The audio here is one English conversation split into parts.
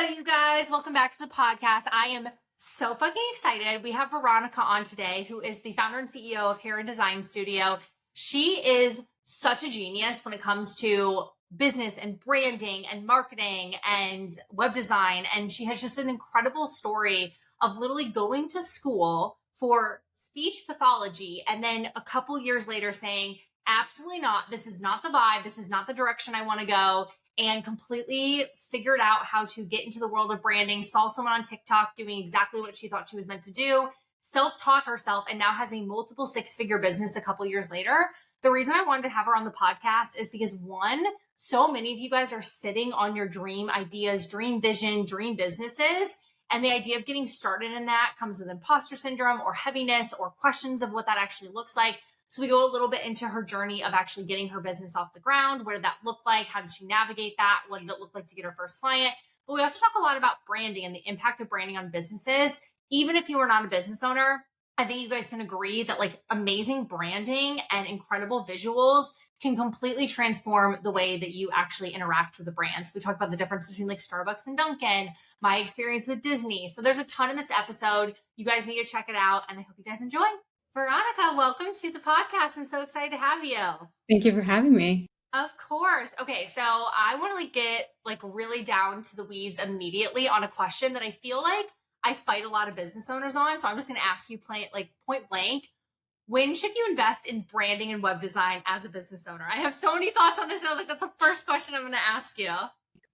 Hello, you guys. Welcome back to the podcast. I am so fucking excited. We have Veronika on today, who is the founder and CEO of Héron Design Studio. She is such a genius when it comes to business and branding and marketing and web design. And she has just an incredible story of literally going to school for speech pathology and then a couple years later saying, absolutely not. This is not the vibe. This is not the direction I want to go. And completely figured out how to get into the world of branding, saw someone on TikTok doing exactly what she thought she was meant to do, self-taught herself, and now has a multiple six-figure business a couple years later. The reason I wanted to have her on the podcast is because, one, so many of you guys are sitting on your dream ideas, dream vision, dream businesses. And the idea of getting started in that comes with imposter syndrome or heaviness or questions of what that actually looks like. So we go a little bit into her journey of actually getting her business off the ground. What did that look like? How did she navigate that? What did it look like to get her first client? But we also talk a lot about branding and the impact of branding on businesses. Even if you are not a business owner, I think you guys can agree that like amazing branding and incredible visuals can completely transform the way that you actually interact with the brands. We talked about the difference between like Starbucks and Dunkin', my experience with Disney. So there's a ton in this episode. You guys need to check it out, and I hope you guys enjoy. Veronika, welcome to the podcast. I'm so excited to have you. Thank you for having me. Of course. Okay, so I want to get really down to the weeds immediately on a question that I feel like I fight a lot of business owners on. So I'm just going to ask you point blank. When should you invest in branding and web design as a business owner? I have so many thoughts on this, and I was like, that's the first question I'm going to ask you.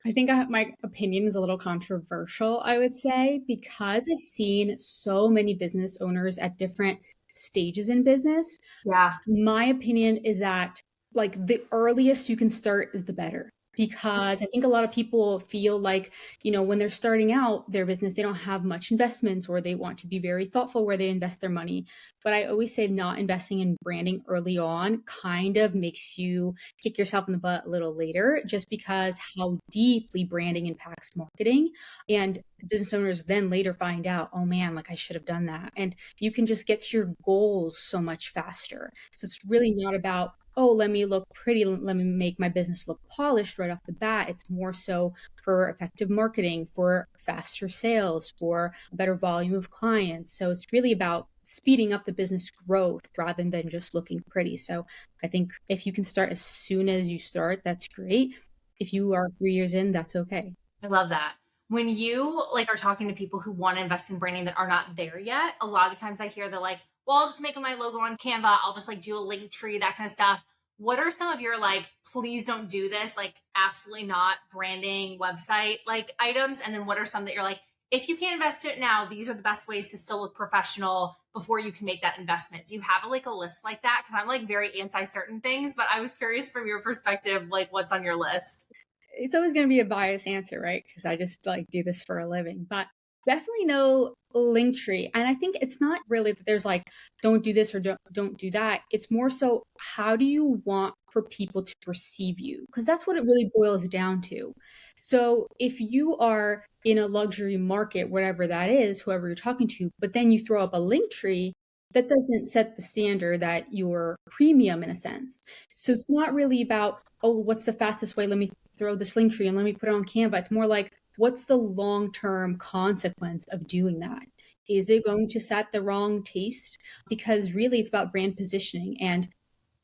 I think my opinion is a little controversial, I would say, because I've seen so many business owners at different stages in business. Yeah. My opinion is that like the earliest you can start is the better. Because I think a lot of people feel like, when they're starting out their business, they don't have much investments or they want to be very thoughtful where they invest their money. But I always say not investing in branding early on kind of makes you kick yourself in the butt a little later, just because how deeply branding impacts marketing. And business owners then later find out, oh man, like I should have done that. And you can just get to your goals so much faster. So it's really not about, oh, let me look pretty, let me make my business look polished right off the bat. It's more so for effective marketing, for faster sales, for a better volume of clients. So it's really about speeding up the business growth rather than just looking pretty. So I think if you can start as soon as you start, that's great. If you are 3 years in, that's okay. I love that. When you are talking to people who want to invest in branding that are not there yet, a lot of the times I hear they're like, well, I'll just make my logo on Canva. I'll just do a link tree, that kind of stuff. What are some of your please don't do this, absolutely not branding website items? And then what are some that you're like, if you can't invest in it now, these are the best ways to still look professional before you can make that investment? Do you have a list like that? Because I'm very anti certain things, but I was curious from your perspective, what's on your list? It's always going to be a biased answer, right? Because I just do this for a living, but definitely no link tree. And I think it's not really that there's don't do this or don't do that. It's more so, how do you want for people to perceive you? Because that's what it really boils down to. So if you are in a luxury market, whatever that is, whoever you're talking to, but then you throw up a link tree, that doesn't set the standard that you're premium in a sense. So it's not really about, oh, what's the fastest way? Let me throw this link tree and let me put it on Canva. It's more like, what's the long-term consequence of doing that? Is it going to set the wrong taste? Because really it's about brand positioning. And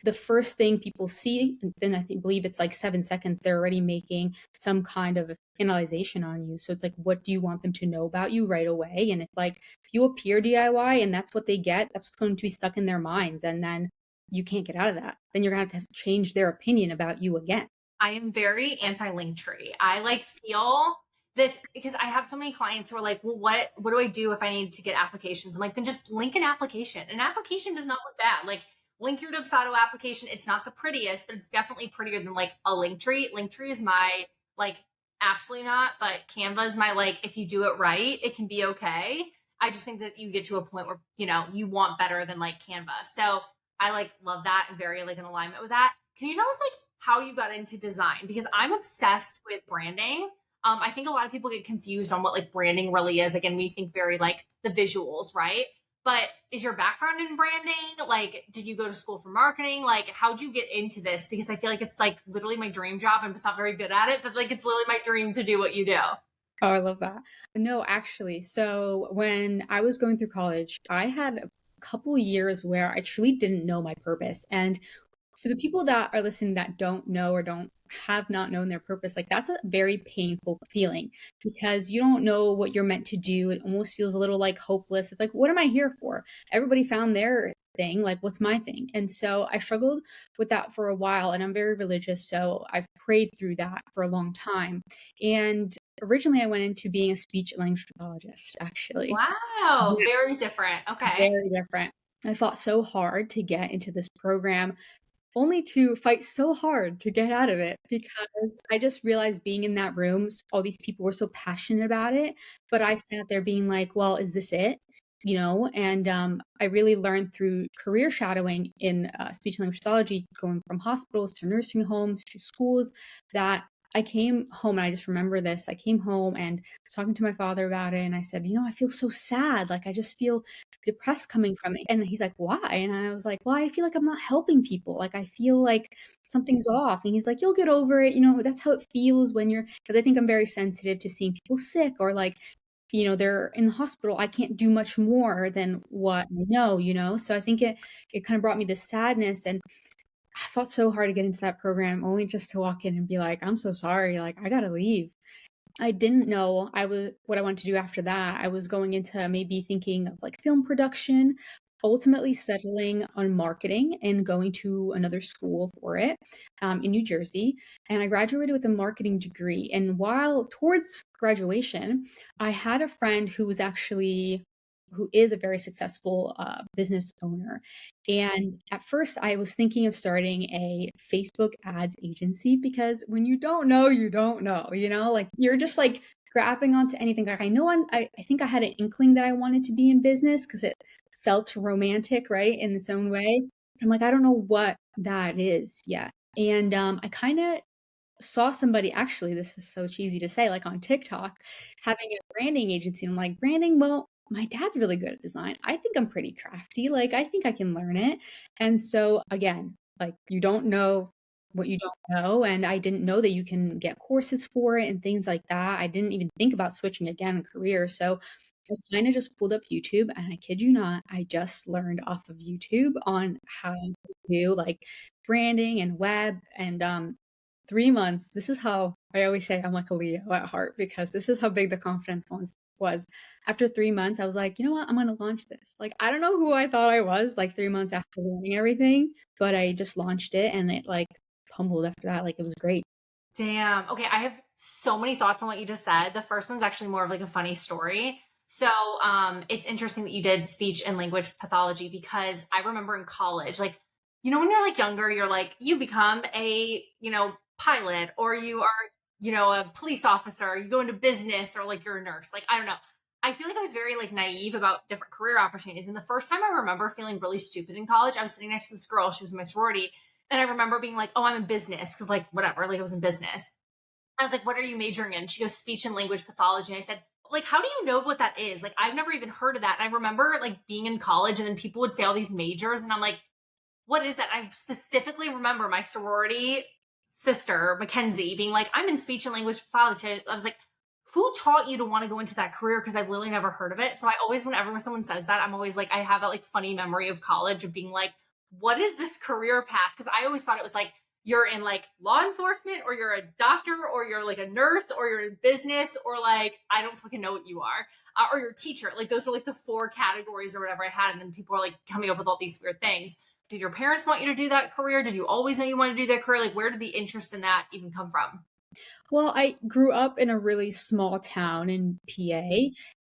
the first thing people see, and then I believe it's 7 seconds, they're already making some kind of analyzation on you. So it's what do you want them to know about you right away? And if you appear DIY and that's what they get, that's what's going to be stuck in their minds. And then you can't get out of that. Then you're going to have to change their opinion about you again. I am very anti-Linktree. I feel this because I have so many clients who are like, well, what do I do if I need to get applications? I'm then just link an application. An application does not look bad. Link your Dubsado application. It's not the prettiest, but it's definitely prettier than a Linktree. Linktree is my absolutely not, but Canva is my if you do it right, it can be okay. I just think that you get to a point where, you want better than Canva. So I love that and very in alignment with that. Can you tell us how you got into design? Because I'm obsessed with branding. I think a lot of people get confused on what branding really is. Again, we think very the visuals, right? But is your background in branding? Did you go to school for marketing? How'd you get into this? Because I feel it's literally my dream job. I'm just not very good at it, but it's literally my dream to do what you do. Oh, I love that. No, actually, so when I was going through college, I had a couple years where I truly didn't know my purpose. And for the people that are listening that don't know or don't have not known their purpose, like that's a very painful feeling because you don't know what you're meant to do. It almost feels a little like hopeless. It's like, what am I here for? Everybody found their thing. Like, what's my thing? And so I struggled with that for a while, and I'm very religious. So I've prayed through that for a long time. And originally, I went into being a speech and language pathologist, actually. Wow, Yeah, very different. Okay. very different. I fought so hard to get into this program only to fight so hard to get out of it because I just realized being in that room, all these people were so passionate about it, but I sat there being like, "Well, is this it?" And I really learned through career shadowing in speech and language pathology, going from hospitals to nursing homes to schools, that I came home and I just remember this. I came home and was talking to my father about it, and I said, "I feel so sad. Like I just feel depressed coming from it." And he's like, "Why?" And I was like, "Well, I feel like I'm not helping people. Like I feel like something's off." And he's like, "You'll get over it. That's how it feels when you're," because I think I'm very sensitive to seeing people sick or like, they're in the hospital. I can't do much more than what I know. So I think it kind of brought me this sadness, and I fought so hard to get into that program only just to walk in and be like, "I'm so sorry. Like I gotta leave." I didn't know I was what I wanted to do after that. I was going into maybe thinking of like film production, ultimately settling on marketing and going to another school for it in New Jersey. And I graduated with a marketing degree. And while towards graduation, I had a friend who is a very successful business owner. And at first, I was thinking of starting a Facebook ads agency because when you don't know, you don't know, like you're just like grabbing onto anything. Like I know I think I had an inkling that I wanted to be in business because it felt romantic, right, in its own way. I'm like, I don't know what that is yet. And I kind of saw somebody, actually, this is so cheesy to say, like on TikTok, having a branding agency. I'm like, branding? Well, my dad's really good at design. I think I'm pretty crafty. Like, I think I can learn it. And so, again, like, you don't know what you don't know. And I didn't know that you can get courses for it and things like that. I didn't even think about switching again in career. So I kind of just pulled up YouTube, and I kid you not, I just learned off of YouTube on how to do like branding and web and 3 months. This is how I always say I'm like a Leo at heart because this is how big the confidence was. After 3 months, I was like, you know what? I'm going to launch this. Like, I don't know who I thought I was like 3 months after learning everything, but I just launched it and it like pummeled after that. Like, it was great. Damn. Okay, I have so many thoughts on what you just said. The first one's actually more of like a funny story. So, it's interesting that you did speech and language pathology because I remember in college, like, when you're like younger, you're like, you become a, pilot or you are, a police officer, you go into business or like you're a nurse. Like, I don't know. I feel like I was very like naive about different career opportunities. And the first time I remember feeling really stupid in college, I was sitting next to this girl, she was in my sorority, and I remember being like, oh, I'm in business. Cause like, whatever, like I was in business. I was like, what are you majoring in? She goes, speech and language pathology. And I said, like, how do you know what that is? Like, I've never even heard of that. And I remember like being in college and then people would say all these majors. And I'm like, what is that? I specifically remember my sorority sister, Mackenzie, being like, I'm in speech and language pathology. I was like, who taught you to want to go into that career? Because I've literally never heard of it. So I always, whenever someone says that, I'm always like, I have a like funny memory of college of being like, what is this career path? Because I always thought it was like, you're in like law enforcement or you're a doctor or you're like a nurse or you're in business or like, I don't fucking know what you are. Or you're a teacher. Like those were like the four categories or whatever I had. And then people are like coming up with all these weird things. Did your parents want you to do that career? Did you always know you wanted to do that career? Like, where did the interest in that even come from? Well, I grew up in a really small town in PA.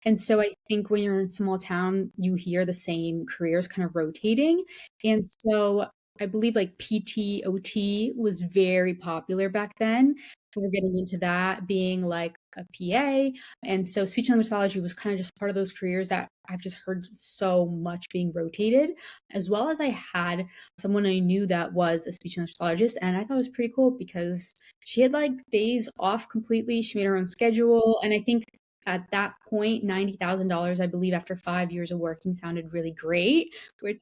And so I think when you're in a small town, you hear the same careers kind of rotating. And so I believe like PTOT was very popular back then. We're getting into that being like a PA. And so speech and language pathology was kind of just part of those careers that I've just heard so much being rotated, as well as I had someone I knew that was a speech and language pathologist. And I thought it was pretty cool because she had like days off completely. She made her own schedule. And I think at that point, $90,000, I believe, after 5 years of working sounded really great, which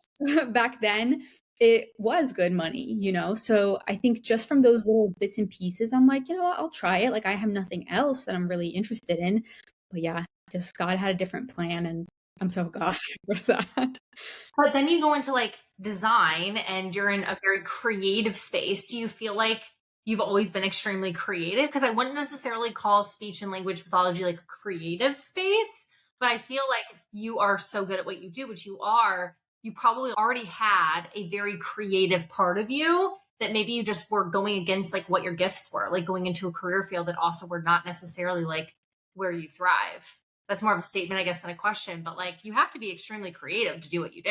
back then it was good money, So I think just from those little bits and pieces, I'm like, you know what, I'll try it. Like I have nothing else that I'm really interested in. But yeah, just God had a different plan, and I'm so glad for that. But then you go into like design and you're in a very creative space. Do you feel like you've always been extremely creative? Because I wouldn't necessarily call speech and language pathology like a creative space, but I feel like if you are so good at what you do, which you are, you probably already had a very creative part of you that maybe you just were going against like what your gifts were, like going into a career field that also were not necessarily like where you thrive. That's more of a statement, I guess, than a question, but like you have to be extremely creative to do what you do.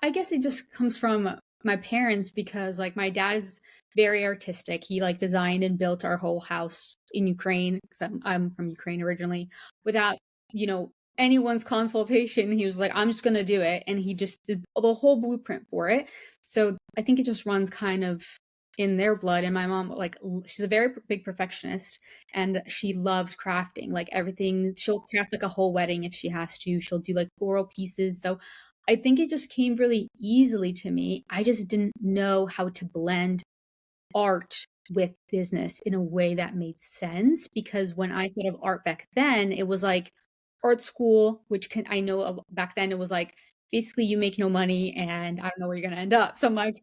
I guess it just comes from my parents because like my dad is very artistic. He like designed and built our whole house in Ukraine because I'm from Ukraine originally without, anyone's consultation. He was like, I'm just going to do it. And he just did the whole blueprint for it. So I think it just runs kind of in their blood. And my mom, like, she's a very big perfectionist and she loves crafting, like everything. She'll craft like a whole wedding if she has to. She'll do like floral pieces. So I think it just came really easily to me. I just didn't know how to blend art with business in a way that made sense, because when I thought of art back then, it was like art school, which I know back then it was like basically you make no money and I don't know where you're going to end up. So I'm like,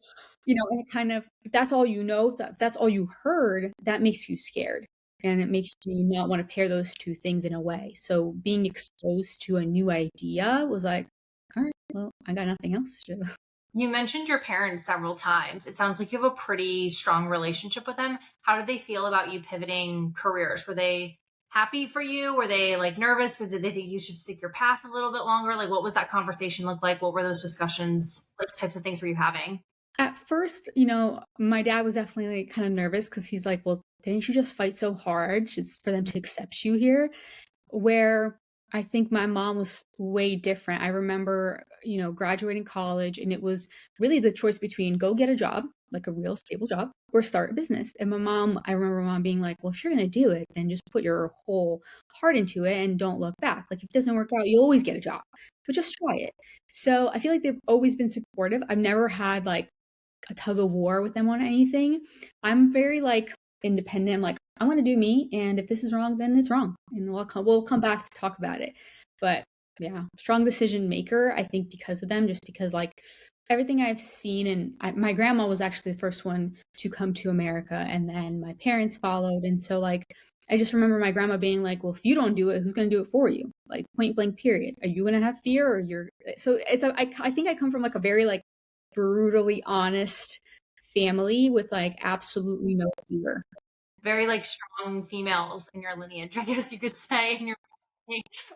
and it kind of, if that's all you know, if that's all you heard, that makes you scared. And it makes you not want to pair those two things in a way. So being exposed to a new idea was like, all right, well, I got nothing else to do. You mentioned your parents several times. It sounds like you have a pretty strong relationship with them. How did they feel about you pivoting careers? Were they happy for you? Were they like nervous? Or did they think you should stick your path a little bit longer? Like, what was that conversation look like? What were those discussions? Like, types of things were you having? At first, my dad was definitely like, kind of nervous because he's like, well, didn't you just fight so hard just for them to accept you here? Where I think my mom was way different. I remember, graduating college, and it was really the choice between go get a job, like a real stable job, or start a business. And I remember mom being like, well, if you're going to do it, then just put your whole heart into it and don't look back. Like if it doesn't work out, you always get a job, but just try it. So I feel like they've always been supportive. I've never had like a tug of war with them on anything. I'm very like independent. I'm like, I want to do me, and if this is wrong, then it's wrong, and we'll come back to talk about it. But yeah, strong decision maker. I think because of them, just because like everything I've seen, and my grandma was actually the first one to come to America, and then my parents followed, and so like I just remember my grandma being like, "Well, if you don't do it, who's going to do it for you?" Like point blank, period. Are you going to have fear, or you're? So I think I come from like a very like brutally honest family with like absolutely no fear. Very like strong females in your lineage, I guess you could say, in your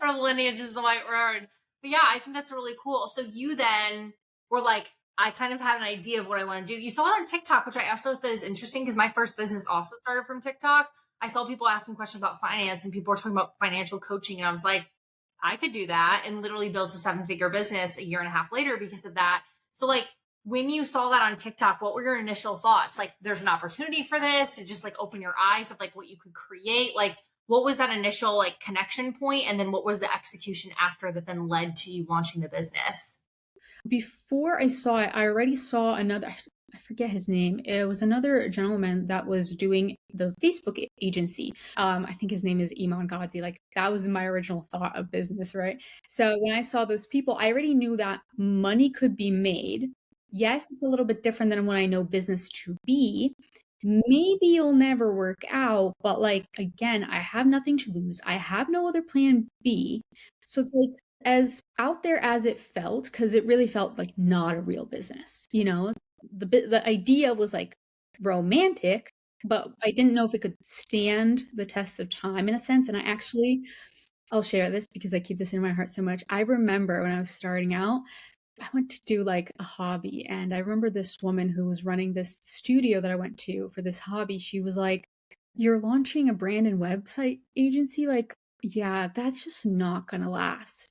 or lineage is the right word. But yeah, I think that's really cool. So you then were like, I kind of have an idea of what I want to do. You saw it on TikTok, which I also thought is interesting because my first business also started from TikTok. I saw people asking questions about finance and people were talking about financial coaching. And I was like, I could do that, and literally built a 7-figure business a year and a half later because of that. So like when you saw that on TikTok, what were your initial thoughts? Like there's an opportunity for this to just like open your eyes of like what you could create. Like what was that initial like connection point? And then what was the execution after that then led to you launching the business? Before I saw it, I already saw another, I forget his name. It was another gentleman that was doing the Facebook agency. I think his name is Iman Godzi. Like that was my original thought of business, right? So when I saw those people, I already knew that money could be made. Yes, it's a little bit different than what I know business to be. Maybe it'll never work out, but like again, I have nothing to lose. I have no other plan B. So it's like as out there as it felt, because it really felt like not a real business. The idea was like romantic, but I didn't know if it could stand the test of time in a sense. And I'll share this because I keep this in my heart so much. I remember when I was starting out, I went to do like a hobby, and I remember this woman who was running this studio that I went to for this hobby. She was like, "You're launching a brand and website agency? Like, yeah, that's just not gonna last."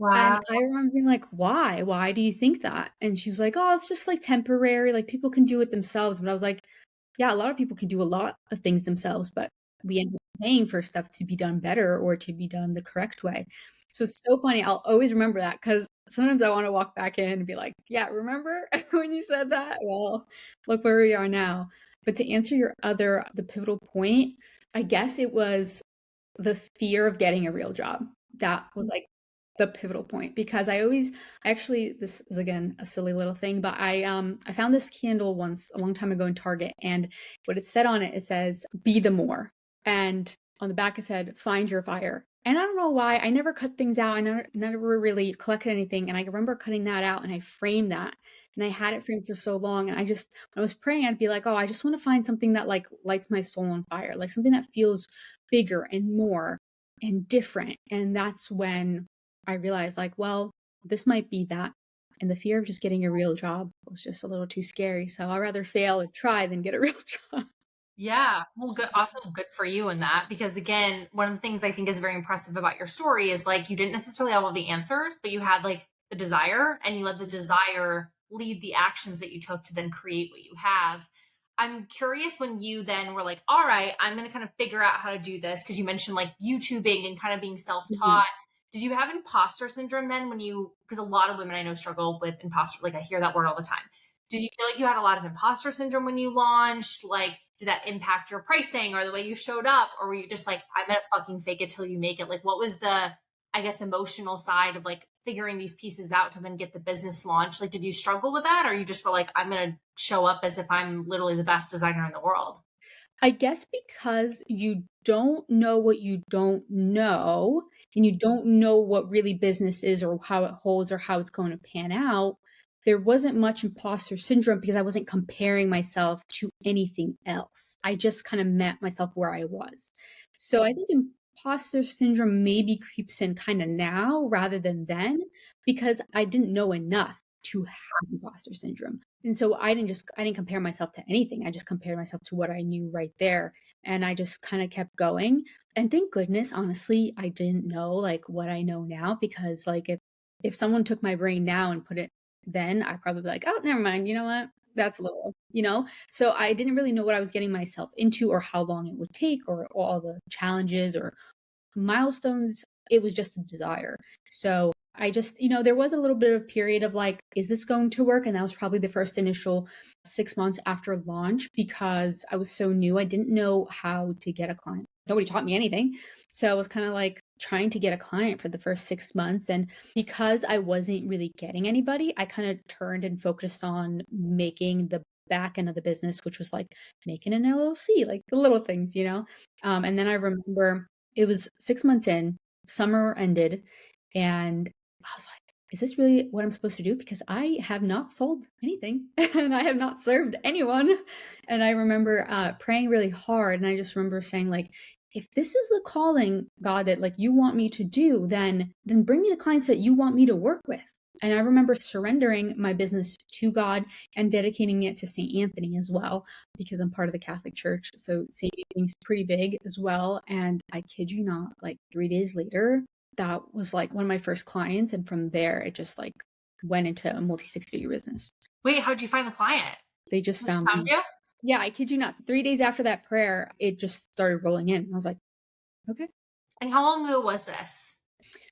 And Wow. I remember being like, "Why? Why do you think that?" And she was like, "Oh, it's just like temporary. Like people can do it themselves." But I was like, "Yeah, a lot of people can do a lot of things themselves, but we end up paying for stuff to be done better or to be done the correct way." So it's so funny. I'll always remember that because sometimes I want to walk back in and be like, yeah, remember when you said that? Well, look where we are now. But to answer the pivotal point, I guess it was the fear of getting a real job. That was like the pivotal point because actually, this is again a silly little thing, but I found this candle once a long time ago in Target, and what it said on it, it says be the more, and on the back it said find your fire. And I don't know why I never cut things out. I never really collected anything, and I remember cutting that out and I framed that, and I had it framed for so long, and when I was praying, I'd be like, oh, I just want to find something that like lights my soul on fire, like something that feels bigger and more and different. And that's when I realized, like, well, this might be that. And the fear of just getting a real job was just a little too scary. So I'd rather fail and try than get a real job. Yeah. Well, good. Also good for you in that, because again, one of the things I think is very impressive about your story is like, you didn't necessarily have all the answers, but you had like the desire, and you let the desire lead the actions that you took to then create what you have. I'm curious, when you then were like, all right, I'm going to kind of figure out how to do this, because you mentioned like YouTubing and kind of being self-taught. Did you have imposter syndrome then because a lot of women I know struggle with imposter, like I hear that word all the time. Did you feel like you had a lot of imposter syndrome when you launched? Like, did that impact your pricing or the way you showed up? Or were you just like, I'm going to fucking fake it till you make it? Like, what was the, I guess, emotional side of like figuring these pieces out to then get the business launched? Like, did you struggle with that? Or you just were like, I'm going to show up as if I'm literally the best designer in the world? I guess because you don't know what you don't know, and you don't know what really business is or how it holds or how it's going to pan out, there wasn't much imposter syndrome because I wasn't comparing myself to anything else. I just kind of met myself where I was. So I think imposter syndrome maybe creeps in kind of now rather than then because I didn't know enough to have imposter syndrome. And so I didn't compare myself to anything. I just compared myself to what I knew right there. And I just kind of kept going. And thank goodness, honestly, I didn't know like what I know now, because like if someone took my brain now and put it then, I'd probably be like, oh, never mind. You know what? That's a little, you know? So I didn't really know what I was getting myself into or how long it would take or all the challenges or milestones. It was just a desire. So I just, there was a little bit of a period of like, is this going to work? And that was probably the first initial 6 months after launch because I was so new. I didn't know how to get a client. Nobody taught me anything. So I was kind of like trying to get a client for the first 6 months. And because I wasn't really getting anybody, I kind of turned and focused on making the back end of the business, which was like making an LLC, like the little things. And then I remember it was 6 months in, summer ended, and I was like, is this really what I'm supposed to do? Because I have not sold anything and I have not served anyone. And I remember praying really hard. And I just remember saying, like, if this is the calling, God, that like you want me to do, then bring me the clients that you want me to work with. And I remember surrendering my business to God and dedicating it to St. Anthony as well, because I'm part of the Catholic Church. So St. Anthony's pretty big as well. And I kid you not, like 3 days later, that was like one of my first clients. And from there, it just like went into a multi-six-figure business. Wait, how'd you find the client? They just found Found me. you? Yeah, I kid you not. 3 days after that prayer, it just started rolling in. I was like, okay. And how long ago was this?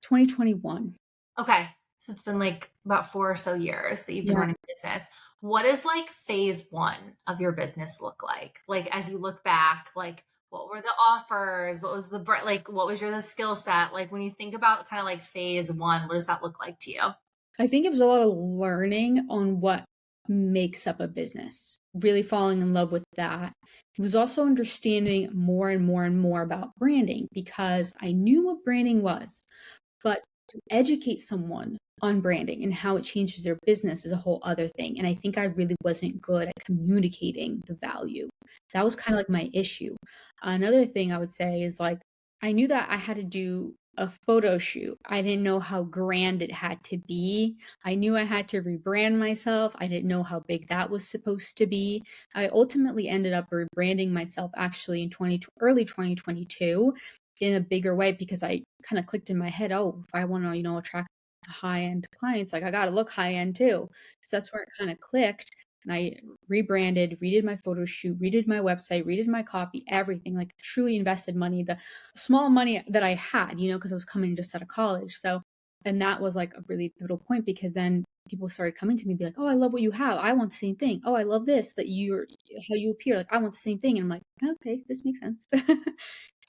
2021. Okay. So it's been like about 4 or so years that you've been running a business. What does like phase one of your business look like? Like, as you look back, like what were the offers? What was what was the skill set? Like when you think about kind of like phase one, what does that look like to you? I think it was a lot of learning on what makes up a business, really falling in love with that. It was also understanding more and more and more about branding because I knew what branding was, but to educate someone on branding and how it changes their business is a whole other thing. And I think I really wasn't good at communicating the value. That was kind of like my issue. Another thing I would say is like, I knew that I had to do a photo shoot. I didn't know how grand it had to be. I knew I had to rebrand myself. I didn't know how big that was supposed to be. I ultimately ended up rebranding myself actually in early 2022 in a bigger way because I kind of clicked in my head, oh, if I want to, attract high-end clients, like I got to look high-end too. So that's where it kind of clicked. And I rebranded, redid my photo shoot, redid my website, redid my copy, everything, like truly invested money, the small money that I had, because I was coming just out of college. So And that was like a really pivotal point because then people started coming to me and be like, oh, I love what you have. I want the same thing. Oh, I love this, that you're, how you appear. Like, I want the same thing. And I'm like, okay, this makes sense.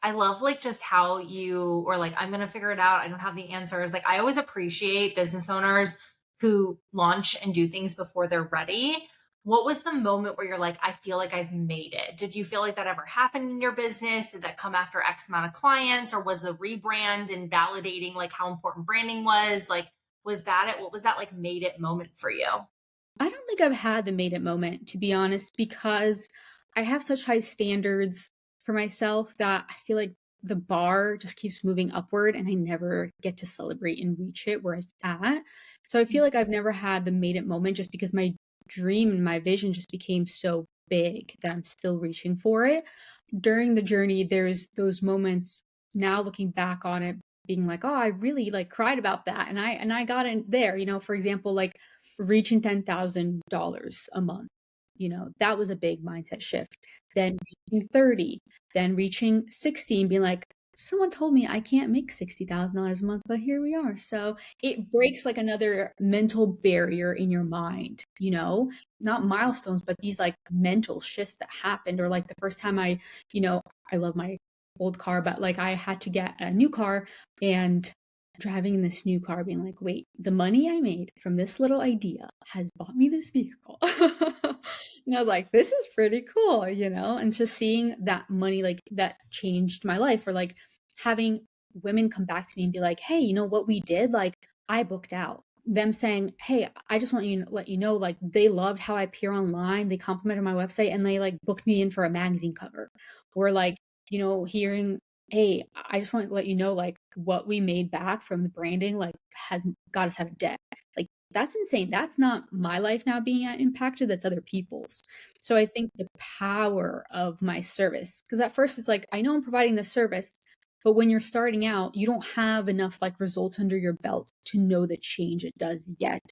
I love like just how you were like, I'm going to figure it out. I don't have the answers. Like, I always appreciate business owners who launch and do things before they're ready. What was the moment where you're like, I feel like I've made it? Did you feel like that ever happened in your business? Did that come after X amount of clients, or was the rebrand and validating like how important branding was? Like, was that it? What was that like made it moment for you? I don't think I've had the made it moment, to be honest, because I have such high standards for myself that I feel like the bar just keeps moving upward and I never get to celebrate and reach it where it's at. So I feel like I've never had the made it moment just because my dream and my vision just became so big that I'm still reaching for it. During the journey, there's those moments now looking back on it, being like, oh, I really like cried about that. And I got in there, for example, like reaching $10,000 a month. That was a big mindset shift. Then reaching 30, then reaching 60 and being like, someone told me I can't make $60,000 a month, but here we are. So it breaks like another mental barrier in your mind, not milestones, but these like mental shifts that happened. Or like the first time I love my old car, but like I had to get a new car and driving in this new car being like, wait, the money I made from this little idea has bought me this vehicle. And I was like, this is pretty cool, and just seeing that money, like that changed my life. Or like having women come back to me and be like, hey, you know what we did? Like I booked out. Them saying, hey, I just want you to let you know, like they loved how I appear online. They complimented my website and they like booked me in for a magazine cover. Or like, hearing, hey, I just want to let you know, like what we made back from the branding, like has got us out of debt. Like that's insane. That's not my life now being impacted. That's other people's. So I think the power of my service, because at first it's like, I know I'm providing this service, but when you're starting out, you don't have enough like results under your belt to know the change it does yet.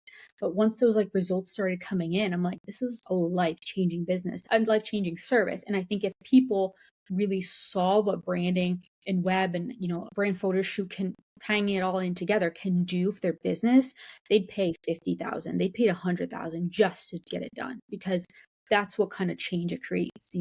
But once those like results started coming in, I'm like, this is a life-changing business, a life-changing service. And I think if people really saw what branding and web and brand photo shoot can, tying it all in together, can do for their business, they'd pay 50,000, they'd pay 100,000 just to get it done, because that's what kind of change it creates.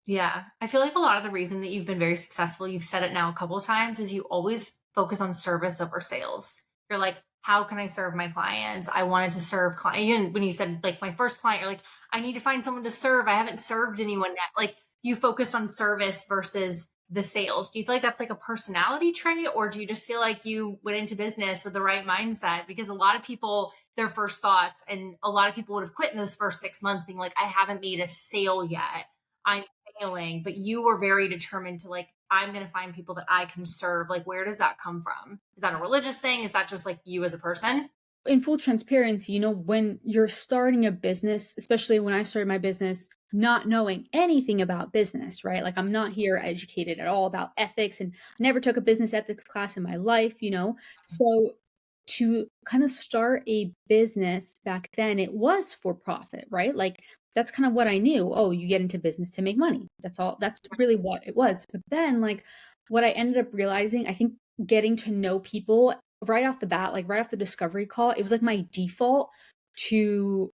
Yeah. I feel like a lot of the reason that you've been very successful, you've said it now a couple of times, is you always focus on service over sales. You're like, how can I serve my clients? I wanted to serve clients. Even when you said like my first client, you're like, I need to find someone to serve. I haven't served anyone yet. Like you focused on service versus the sales. Do you feel like that's like a personality trait, or do you just feel like you went into business with the right mindset? Because a lot of people, their first thoughts, and a lot of people would have quit in those first 6 months being like, I haven't made a sale yet. I'm failing, but you were very determined to like, I'm going to find people that I can serve. Like, where does that come from? Is that a religious thing? Is that just like you as a person? In full transparency, when you're starting a business, especially when I started my business, not knowing anything about business, right? Like I'm not here educated at all about ethics and never took a business ethics class in my life. So to kind of start a business back then, it was for profit, right? Like that's kind of what I knew. Oh, you get into business to make money. That's all. That's really what it was. But then like what I ended up realizing, I think getting to know people right off the bat, like right off the discovery call, it was like my default to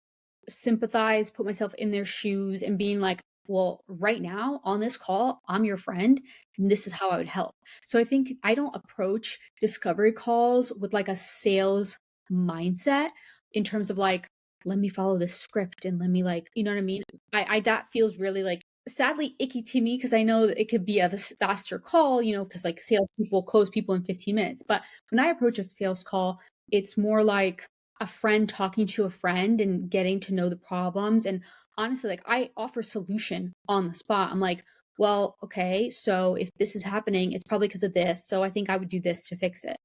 sympathize, put myself in their shoes and being like, well, right now on this call, I'm your friend and this is how I would help. So I think I don't approach discovery calls with like a sales mindset in terms of like, let me follow this script and let me like, you know what I mean? I that feels really like sadly icky to me because I know that it could be a faster call, because like salespeople close people in 15 minutes. But when I approach a sales call, it's more like a friend talking to a friend and getting to know the problems. And honestly, like I offer solution on the spot. I'm like, well, okay, so if this is happening, it's probably because of this. So I think I would do this to fix it.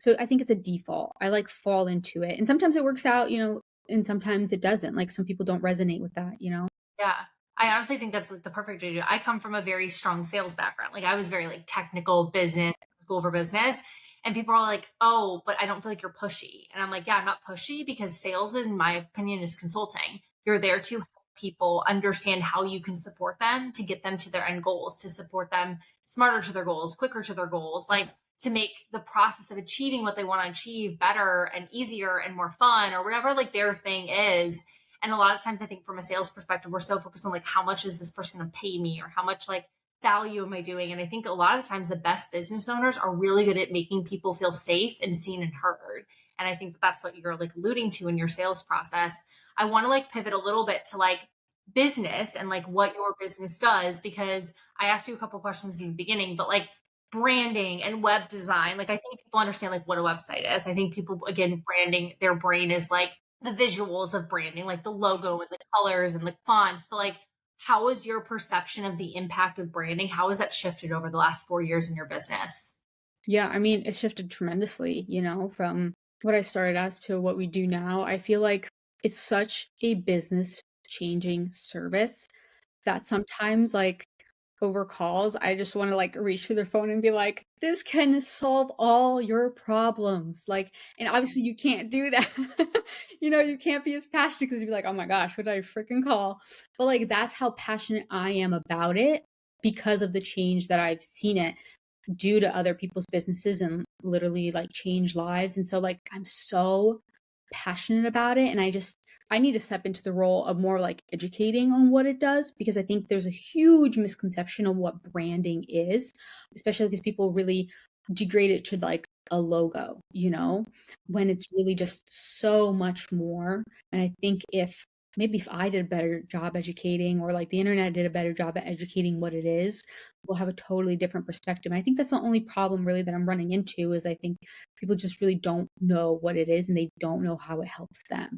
So I think it's a default. I like fall into it. And sometimes it works out, and sometimes it doesn't. Like some people don't resonate with that. Yeah. I honestly think that's like the perfect way to do it. I come from a very strong sales background. Like I was very like technical business, school for business. And people are like, oh, but I don't feel like you're pushy. And I'm like, yeah, I'm not pushy because sales, in my opinion, is consulting. You're there to help people understand how you can support them to get them to their end goals, to support them smarter to their goals, quicker to their goals. Like to make the process of achieving what they want to achieve better and easier and more fun, or whatever like their thing is. And a lot of times I think from a sales perspective, we're so focused on like, how much is this person going to pay me, or how much like value am I doing? And I think a lot of the times the best business owners are really good at making people feel safe and seen and heard. And I think that that's what you're like alluding to in your sales process. I want to like pivot a little bit to like business and like what your business does, because I asked you a couple questions in the beginning, but like branding and web design, like I think people understand like what a website is. I think people, again, branding, their brain is like the visuals of branding, like the logo and the colors and the fonts. But like, how is your perception of the impact of branding? How has that shifted over the last 4 years in your business? Yeah, I mean, it's shifted tremendously, from what I started as to what we do now. I feel like it's such a business changing service that sometimes, like, over calls, I just want to like reach through their phone and be like, this can solve all your problems. Like, and obviously you can't do that. You can't be as passionate because you'd be like, oh my gosh, what did I freaking call? But like, that's how passionate I am about it because of the change that I've seen it do to other people's businesses and literally like change lives. And so like I'm so passionate about it, and I need to step into the role of more like educating on what it does, because I think there's a huge misconception of what branding is, especially because people really degrade it to like a logo, when it's really just so much more. And I think if I did a better job educating, or like the internet did a better job at educating what it is, we'll have a totally different perspective. And I think that's the only problem really that I'm running into, is I think people just really don't know what it is and they don't know how it helps them.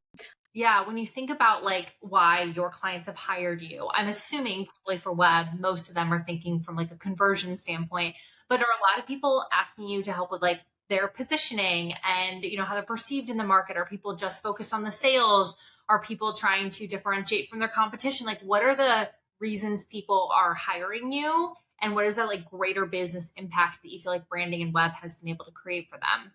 Yeah, when you think about like why your clients have hired you, I'm assuming probably for web, most of them are thinking from like a conversion standpoint. But are a lot of people asking you to help with like their positioning and how they're perceived in the market? Are people just focused on the sales? Are people trying to differentiate from their competition? Like, what are the reasons people are hiring you? And what is that like greater business impact that you feel like branding and web has been able to create for them?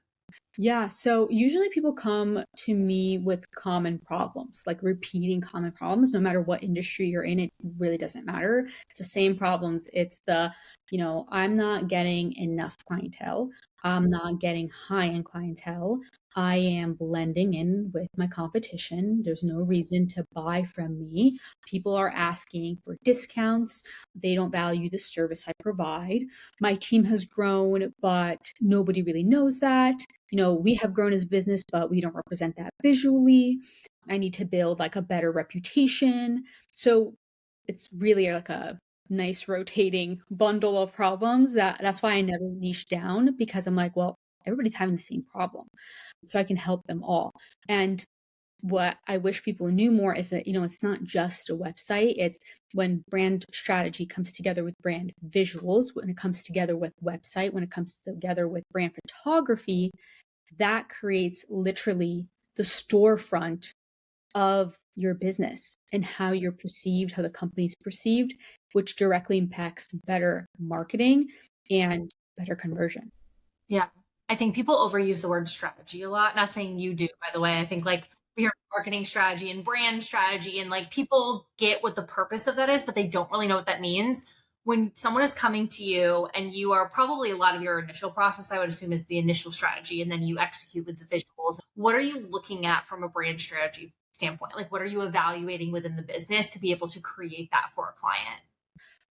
Yeah, so usually people come to me with common problems, like repeating common problems, no matter what industry you're in, it really doesn't matter. It's the same problems. It's I'm not getting enough clientele. I'm not getting high-end clientele. I am blending in with my competition. There's no reason to buy from me. People are asking for discounts. They don't value the service I provide. My team has grown, but nobody really knows that. We have grown as a business, but we don't represent that visually. I need to build like a better reputation. So it's really like a nice rotating bundle of problems. That's why I never niche down, because I'm like, well, everybody's having the same problem. So I can help them all. And what I wish people knew more is that, it's not just a website. It's when brand strategy comes together with brand visuals, when it comes together with website, when it comes together with brand photography, that creates literally the storefront of your business and how you're perceived, how the company's perceived, which directly impacts better marketing and better conversion. Yeah. I think people overuse the word strategy a lot. Not saying you do, by the way. I think like we hear marketing strategy and brand strategy, and like people get what the purpose of that is, but they don't really know what that means. When someone is coming to you and you are probably, a lot of your initial process, I would assume, is the initial strategy, and then you execute with the visuals. What are you looking at from a brand strategy standpoint? Like, what are you evaluating within the business to be able to create that for a client?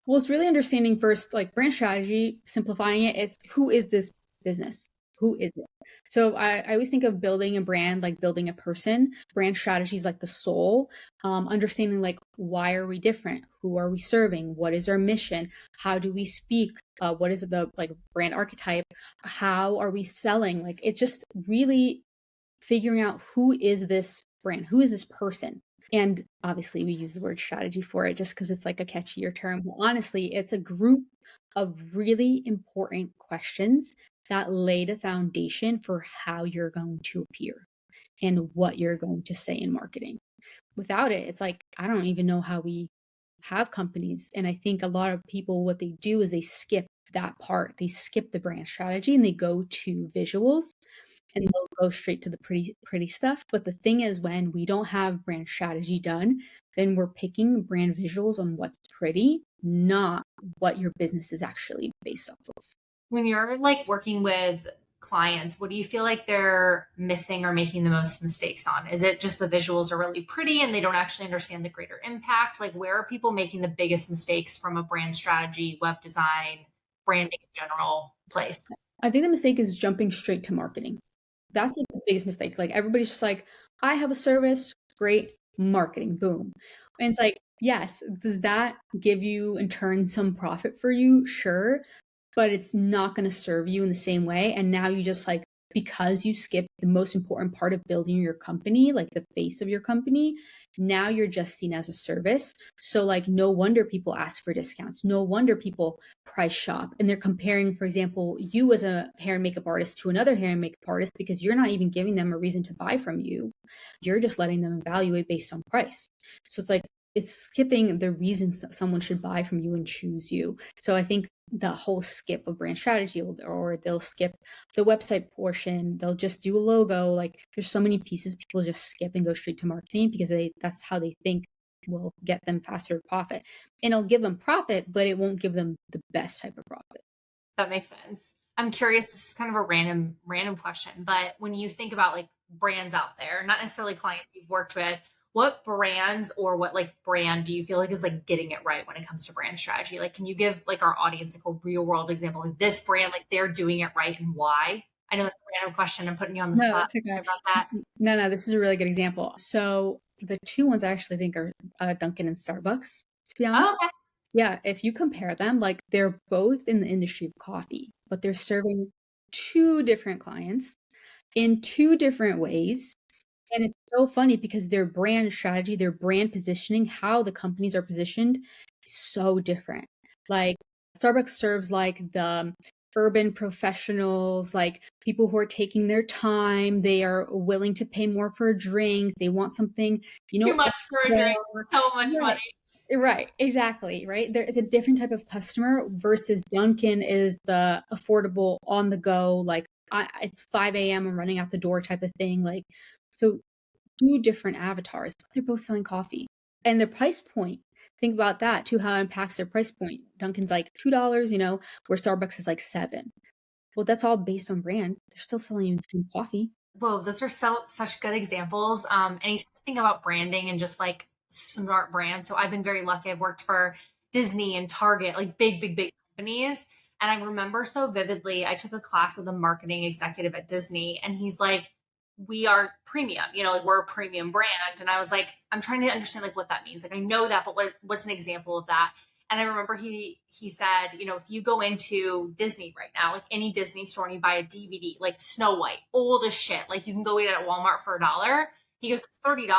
Well, it's really understanding first, like brand strategy, simplifying it. It's who is this business? Who is it? So I always think of building a brand like building a person. Brand strategy is like the soul. Understanding like, why are we different? Who are we serving? What is our mission? How do we speak? What is the like brand archetype? How are we selling? Like, it's just really figuring out who is this brand? Who is this person? And obviously, we use the word strategy for it just because it's like a catchier term. But honestly, it's a group of really important questions that lay the foundation for how you're going to appear and what you're going to say in marketing. Without it, it's like, I don't even know how we have companies. And I think a lot of people, what they do is they skip that part. They skip the brand strategy and they go to visuals, and they'll go straight to the pretty stuff. But the thing is, when we don't have brand strategy done, then we're picking brand visuals on what's pretty, not what your business is actually based off of. When you're like working with clients, what do you feel like they're missing or making the most mistakes on? Is it just the visuals are really pretty and they don't actually understand the greater impact? Like, where are people making the biggest mistakes from a brand strategy, web design, branding in general place? I think the mistake is jumping straight to marketing. That's like the biggest mistake. Like everybody's just like, I have a service, great marketing, boom. And it's like, yes, does that give you in turn some profit for you? Sure, but it's not going to serve you in the same way. And now you just like, because you skipped the most important part of building your company, like the face of your company, now you're just seen as a service. So, like, no wonder people ask for discounts. No wonder people price shop and they're comparing, for example, you as a hair and makeup artist to another hair and makeup artist because you're not even giving them a reason to buy from you. You're just letting them evaluate based on price. So, it's like, it's skipping the reasons someone should buy from you and choose you. So I think the whole skip of brand strategy, or they'll skip the website portion, they'll just do a logo. Like there's so many pieces people just skip and go straight to marketing because that's how they think will get them faster profit. And it'll give them profit, but it won't give them the best type of profit. That makes sense. I'm curious, this is kind of a random question, but when you think about like brands out there, not necessarily clients you've worked with, what brands or what like brand do you feel like is like getting it right when it comes to brand strategy? Like, can you give like our audience like a real world example? Like this brand, like they're doing it right and why? I know that's a random question. I'm putting you on the No, spot. it's okay. About that. No, this is a really good example. So the two ones I actually think are Dunkin' and Starbucks, to be Oh, honest. okay. Yeah, if you compare them, like they're both in the industry of coffee, but they're serving two different clients in two different ways. And it's so funny because their brand strategy, their brand positioning, how the companies are positioned is so different. Like Starbucks serves like the urban professionals, like people who are taking their time, they are willing to pay more for a drink, they want something, Too much for a drink, extra. so much Right. money. Right, exactly, right? There is a different type of customer versus Dunkin' is the affordable on the go, like it's 5 a.m. I'm running out the door type of thing. Like, so two different avatars, but they're both selling coffee. And their price point, think about that too, how it impacts their price point. Dunkin's like $2, where Starbucks is like 7. Well, that's all based on brand. They're still selling you the same coffee. Whoa, those are such good examples. Anytime I think about branding and just like smart brands. So I've been very lucky. I've worked for Disney and Target, like big companies. And I remember so vividly, I took a class with a marketing executive at Disney, and he's like, we are premium, like we're a premium brand. And I was like, I'm trying to understand like what that means. Like I know that, but what's an example of that? And I remember he said, if you go into Disney right now, like any Disney store, and you buy a DVD, like Snow White, old as shit, like you can go get it at Walmart for $1. He goes, it's $30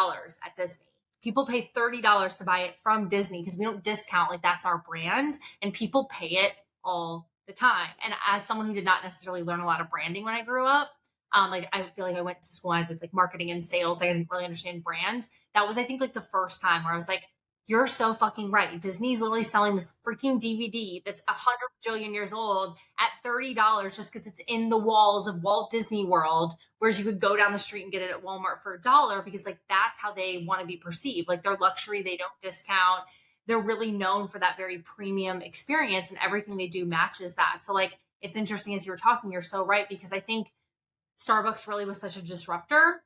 at Disney. People pay $30 to buy it from Disney because we don't discount, like that's our brand, and people pay it all the time. And as someone who did not necessarily learn a lot of branding when I grew up, like I feel like I went to school and I did like marketing and sales. Like, I didn't really understand brands. That was, I think, like the first time where I was like, you're so fucking right. Disney's literally selling this freaking DVD that's 100 billion years old at $30 just because it's in the walls of Walt Disney World, whereas you could go down the street and get it at Walmart for $1 because like that's how they want to be perceived. Like they're luxury, they don't discount. They're really known for that very premium experience, and everything they do matches that. So like it's interesting as you were talking, you're so right, because I think Starbucks really was such a disruptor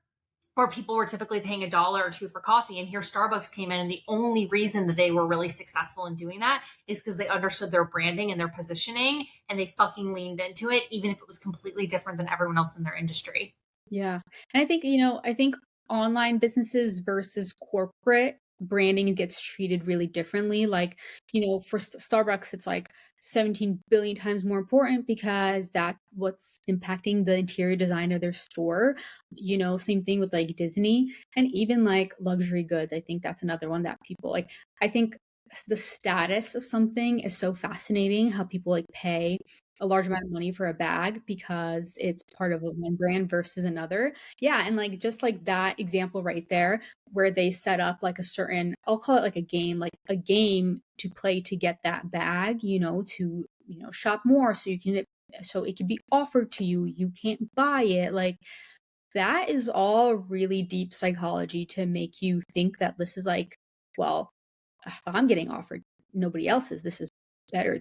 where people were typically paying $1 or $2 for coffee. And here Starbucks came in. And the only reason that they were really successful in doing that is because they understood their branding and their positioning, and they fucking leaned into it, even if it was completely different than everyone else in their industry. Yeah. And I think online businesses versus corporate branding gets treated really differently. Like, for Starbucks, it's like 17 billion times more important because that's what's impacting the interior design of their store. Same thing with like Disney and even like luxury goods. I think that's another one that people like. I think the status of something is so fascinating, how people like pay a large amount of money for a bag because it's part of a one brand versus another. Yeah, and like just like that example right there where they set up like a certain, I'll call it like like a game to play to get that bag, to shop more so it can be offered to you. You can't buy it. Like that is all really deep psychology to make you think that this is like, well, if I'm getting offered, nobody else is. This is better.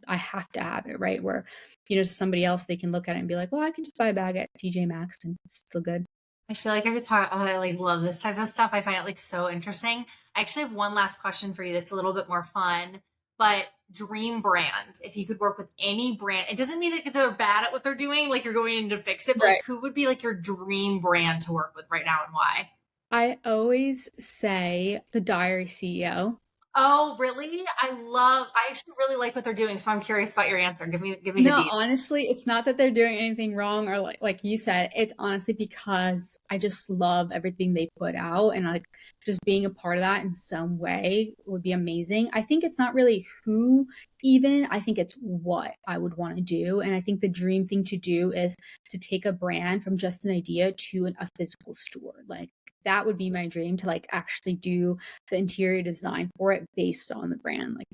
I have to have it, right? Where, to somebody else, they can look at it and be like, well, I can just buy a bag at TJ Maxx and it's still good. I feel like I could talk. Oh, I like love this type of stuff. I find it like so interesting. I actually have one last question for you that's a little bit more fun, but dream brand. If you could work with any brand, it doesn't mean that they're bad at what they're doing, like you're going in to fix it, but Right. like who would be like your dream brand to work with right now and why? I always say the Diary CEO. Oh, really? I actually really like what they're doing, so I'm curious about your answer. Give me the No, deets. honestly, it's not that they're doing anything wrong or like you said, it's honestly because I just love everything they put out and like just being a part of that in some way would be amazing. I think it's not really who even, I think it's what I would want to do. And I think the dream thing to do is to take a brand from just an idea to a physical store. Like that would be my dream to like actually do the interior design for it based on the brand, like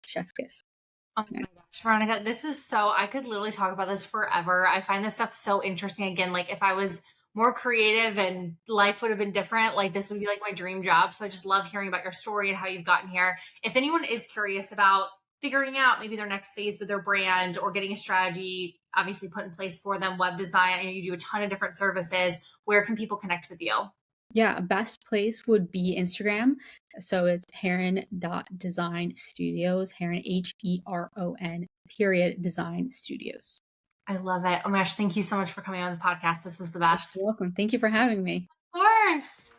chef's kiss. Oh my gosh, Veronica, I could literally talk about this forever. I find this stuff so interesting. Again, like if I was more creative and life would have been different, like this would be like my dream job. So I just love hearing about your story and how you've gotten here. If anyone is curious about figuring out maybe their next phase with their brand or getting a strategy obviously put in place for them, web design, I know you do a ton of different services. Where can people connect with you? Yeah, best place would be Instagram. So it's Heron.design studios, Heron, Heron, period, design studios. I love it. Oh my gosh, thank you so much for coming on the podcast. This was the You're best. welcome. Thank you for having me. Of course.